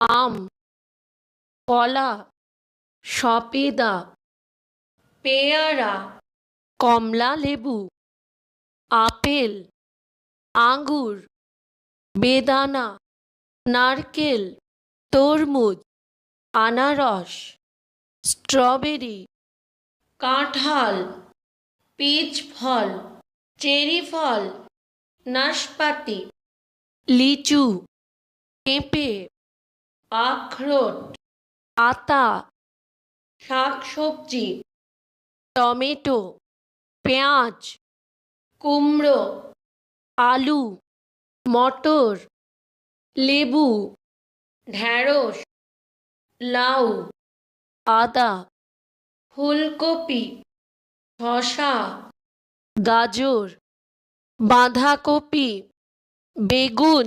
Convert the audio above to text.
আম, কলা, সবেদা, পেয়ারা, কমলা লেবু, আপেল, আঙ্গুর, বেদানা, নারকেল, তরমুজ, আনারস, স্ট্রবেরি, কাঁঠাল, পিচ ফল, চেরি ফল, নাশপাতি, লিচু, পেঁপে, আখরোট, আতা, শাকসবজি, টমেটো, পেঁয়াজ, কুমড়ো, আলু, মটর, লেবু, ঢ্যাঁড়স, লাউ, আদা, ফুলকপি, শসা, গাজর, বাঁধাকপি, বেগুন,